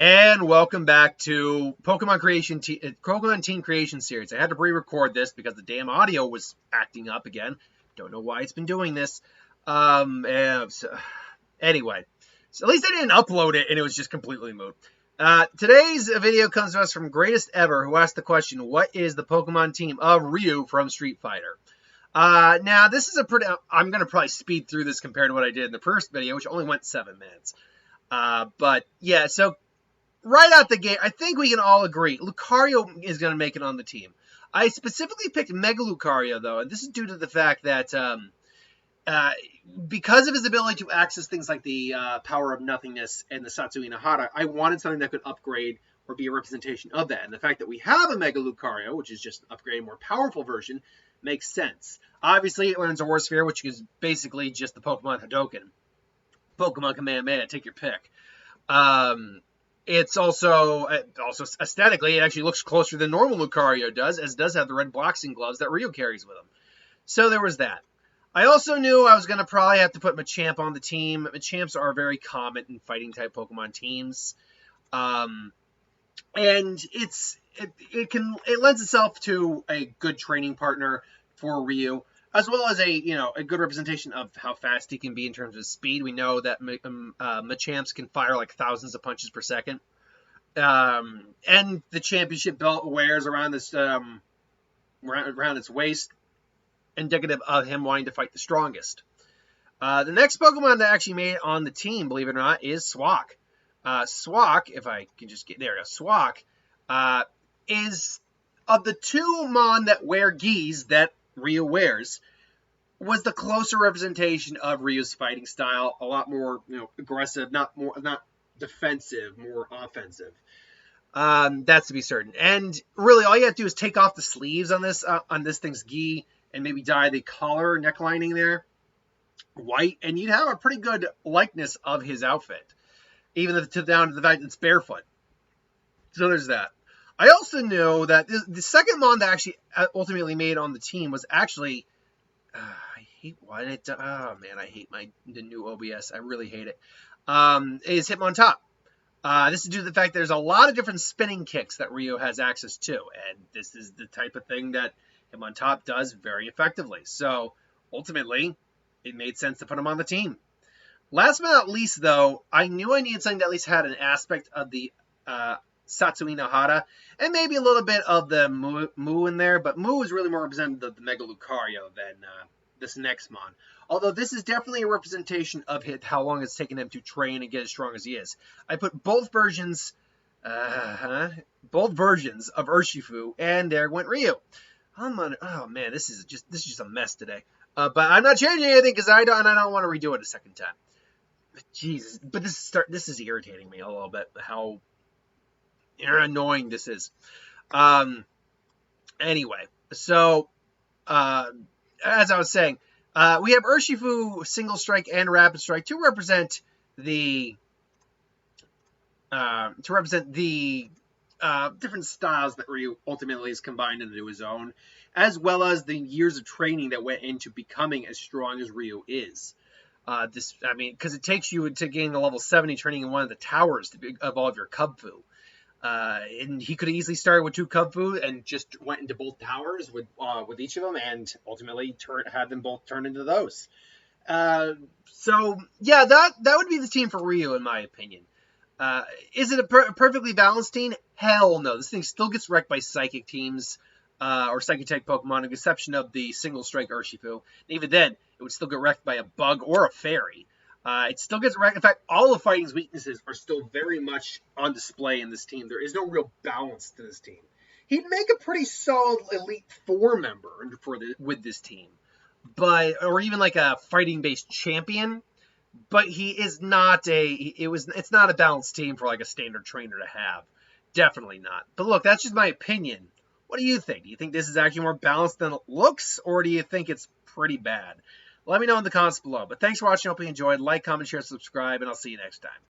And welcome back to Pokemon Team Creation Series. I had to re-record this because the damn audio was acting up again. Don't know why it's been doing this. Anyway, so at least I didn't upload it and it was just completely moot. Today's video comes to us from Greatest Ever, who asked the question, what is the Pokemon team of Ryu from Street Fighter? Now, this is I'm going to probably speed through this compared to what I did in the first video, which only went 7 minutes. But yeah, so right out the gate, I think we can all agree Lucario is going to make it on the team. I specifically picked Mega Lucario, though, and this is due to the fact that because of his ability to access things like the Power of Nothingness and the Satsui no Hara, I wanted something that could upgrade or be a representation of that. And the fact that we have a Mega Lucario, which is just an upgraded, more powerful version, makes sense. Obviously, it learns Aura Sphere, which is basically just the Pokemon Hadoken. Pokemon Kamehameha, take your pick. It's also aesthetically, it actually looks closer than normal Lucario does, as it does have the red boxing gloves that Ryu carries with him. So there was that. I also knew I was going to probably have to put Machamp on the team. Machamps are very common in fighting-type Pokemon teams. And it lends itself to a good training partner for Ryu, as well as a good representation of how fast he can be in terms of speed. We know that Machamps can fire like thousands of punches per second. And the championship belt wears around this around its waist, indicative of him wanting to fight the strongest. The next Pokemon that actually made it on the team, believe it or not, is Swak. Swak, if I can just get there, Swak is of the two Mon that wear gis that Ryu wears, was the closer representation of Ryu's fighting style, a lot more aggressive, not defensive, more offensive. That's to be certain. And really, all you have to do is take off the sleeves on this thing's gi and maybe dye the collar necklining there white, and you'd have a pretty good likeness of his outfit, even down to the fact that it's barefoot. So there's that. I also knew that the second Mon that actually ultimately made on the team was actually, I hate the new OBS. I really hate it. Is Hitmontop. This is due to the fact there's a lot of different spinning kicks that Ryu has access to, and this is the type of thing that Hitmontop does very effectively. So ultimately, it made sense to put him on the team. Last but not least, though, I knew I needed something that at least had an aspect of the Satsui no Hara, and maybe a little bit of the Mu in there, but Mu is really more representative of the Mega Lucario than this next Mon. Although this is definitely a representation of how long it's taken him to train and get as strong as he is. I put both versions of Urshifu, and there went Ryu. Oh man, this is just a mess today. But I'm not changing anything because I don't want to redo it a second time. Jesus, but this is irritating me a little bit. How annoying this is. Anyway, so as I was saying, we have Urshifu, Single Strike, and Rapid Strike to represent the different styles that Ryu ultimately is combined into his own, as well as the years of training that went into becoming as strong as Ryu is. Because it takes you to gain the level 70 training in one of the towers to evolve your Kubfu. And he could have easily started with 2 Kubfu and just went into both towers with each of them, and ultimately had them both turn into those. So yeah, that would be the team for Ryu, in my opinion. Is it a perfectly balanced team? Hell no. This thing still gets wrecked by psychic teams or psychic-type Pokemon, with the exception of the Single Strike Urshifu. And even then, it would still get wrecked by a bug or a fairy. It still gets wrecked. In fact, all of fighting's weaknesses are still very much on display in this team. There is no real balance to this team. He'd make a pretty solid Elite Four member with this team, or even like a fighting-based champion. But he is not it's not a balanced team for like a standard trainer to have. Definitely not. But look, that's just my opinion. What do you think? Do you think this is actually more balanced than it looks, or do you think it's pretty bad? Let me know in the comments below. But thanks for watching. I hope you enjoyed. Like, comment, share, subscribe, and I'll see you next time.